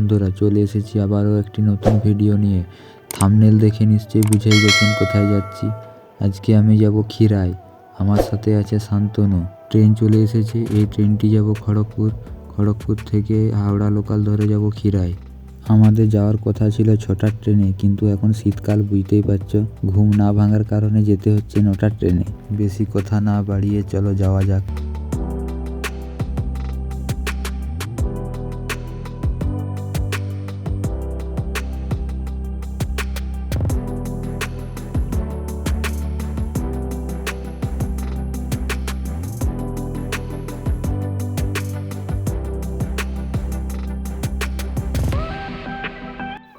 বন্ধুরা, চলে এসেছি আবারও একটি নতুন ভিডিও নিয়ে। থাম্বনেল দেখে নিশ্চয়ই বুঝেই গেছেন কোথায় যাচ্ছি। আজকে আমি যাব ক্ষীরায়। আমার সাথে আছে শান্তনু। ট্রেন চলে এসেছে, এই ট্রেনটি যাব খড়গপুর। খড়গপুর থেকে হাওড়া লোকাল ধরে যাব ক্ষীরায়। আমাদের যাওয়ার কথা ছিল 6টার ট্রেনে, কিন্তু এখন শীতকাল, বুঝতেই পারছো, ঘুম না ভাঙার কারণে যেতে হচ্ছে 9টার ট্রেনে। বেশি কথা না বাড়িয়ে চলো যাওয়া যাক।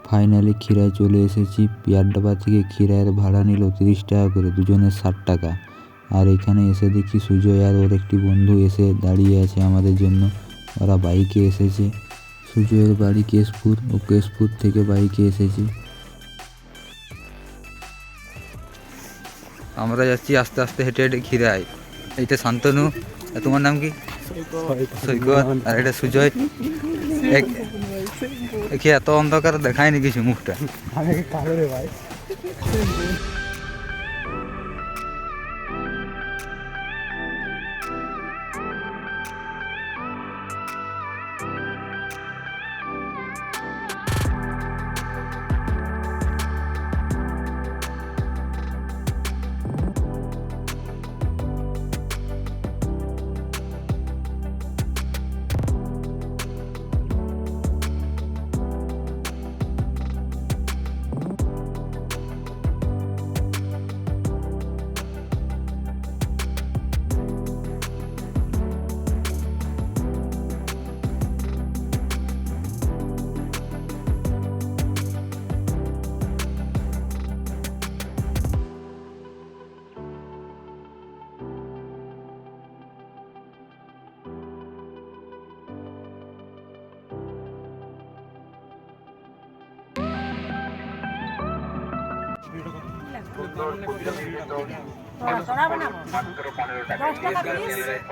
ফাইনালি ক্ষীরায় চলে এসেছি। পিয়ারডাবা থেকে ক্ষীরায়ের ভাড়া নিল 30 টাকা করে, দুজনের 60 টাকা। আর এখানে এসে দেখি সুজয় আর ওর একটি বন্ধু এসে দাঁড়িয়ে আছে আমাদের জন্য। ওরা বাইকে এসেছে। সুজয়ের বাড়ি কেশপুর, ও কেশপুর থেকে বাইকে এসেছে। আমরা যাচ্ছি আস্তে আস্তে হেঁটে হেঁটে ক্ষীরায়। এইটা শান্তনু, আর তোমার নাম কি? সৈকত। আর এটা সুজয়। এত অন্ধকার দেখায়নি কিছু মুখটা।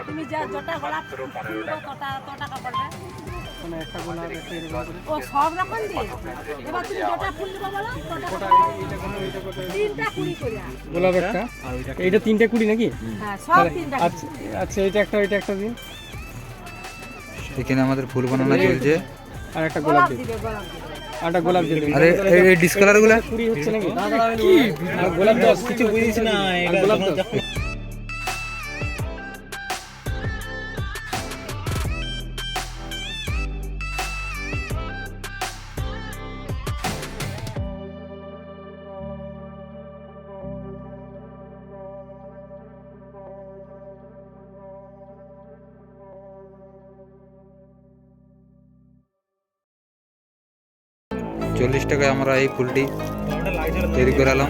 তুমি যা জটা গোলাপ টাকা পড়বে ও সব রকম দিয়ে। এবার তুমি জটা ফুল দেবো বলো, তিনটা 20 করে গোলাপ একটা, এইটা 3টা 20 নাকি? হ্যাঁ, সব তিনটা। আচ্ছা এটা একটা দিন। এখানে আমাদের ফুল বানানো চলছে। আর একটা গোলাপ দিবে, আটা গোলাপ দিবে। আরে এই ডিসকালার গুলা 20 হচ্ছে নাকি? আর গোলাপ দাও, কিছু বুঝিস না, এটা গোলাপ দাও। 40 টাকায় আমরা এই ফুলটি তৈরি করালাম।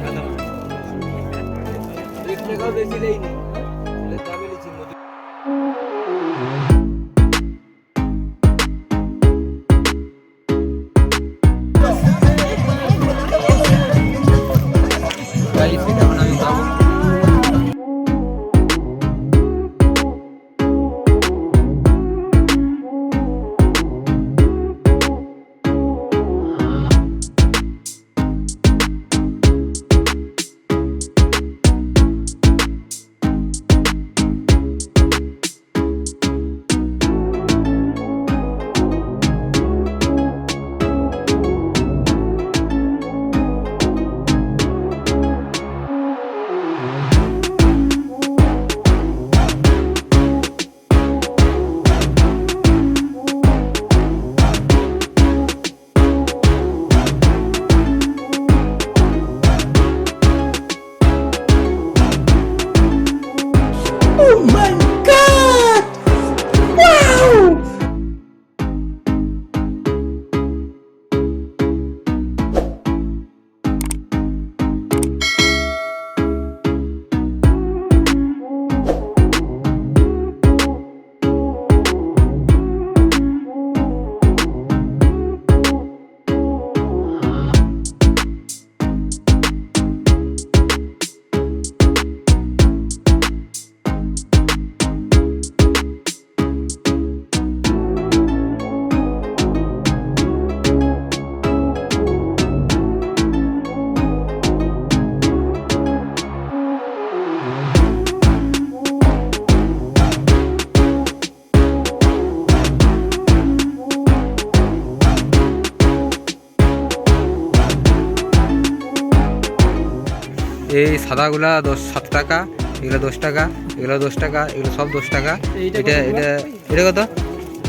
এই সাদাগুলা 7 টাকা, এগুলো 10 টাকা, এগুলো 10 টাকা, এগুলো সব 10 টাকা। এটা এটা এটা কত?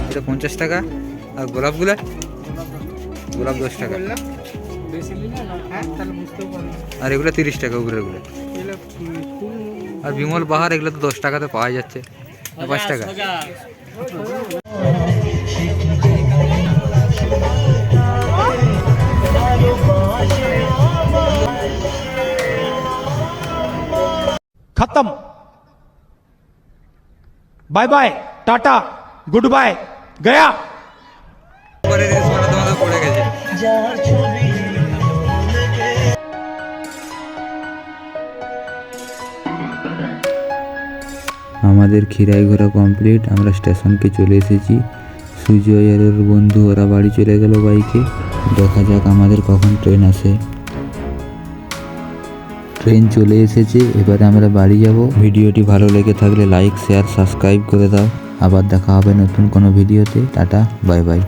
এটা 50 টাকা। আর গোলাপগুলা, গোলাপ 10 টাকা। আর এগুলো 30 টাকা উপরেরগুলো। আর বিমল বাহার এগুলো তো 10 টাকাতে পাওয়া যাচ্ছে, 5 টাকা। खत्म। Bye bye, tata, good bye, गया। পরে রিলস বানাতে বানাতে পড়ে গেছে। আমাদের খিরাই ঘোরা কমপ্লিট। আমরা স্টেশনকে চলে এসেছি। সুজয় আর ওর বন্ধু ওরা বাড়ি চলে গেল বাইকে। দেখা যাক আমাদের কখন ট্রেন আসে। ট্রেন চলে এসেছে, এবারে আমরা বাড়ি যাব। ভিডিওটি ভালো লেগে থাকলে লাইক, শেয়ার, সাবস্ক্রাইব করে দাও। আবার দেখা হবে নতুন কোনো ভিডিওতে। Tata, bye bye.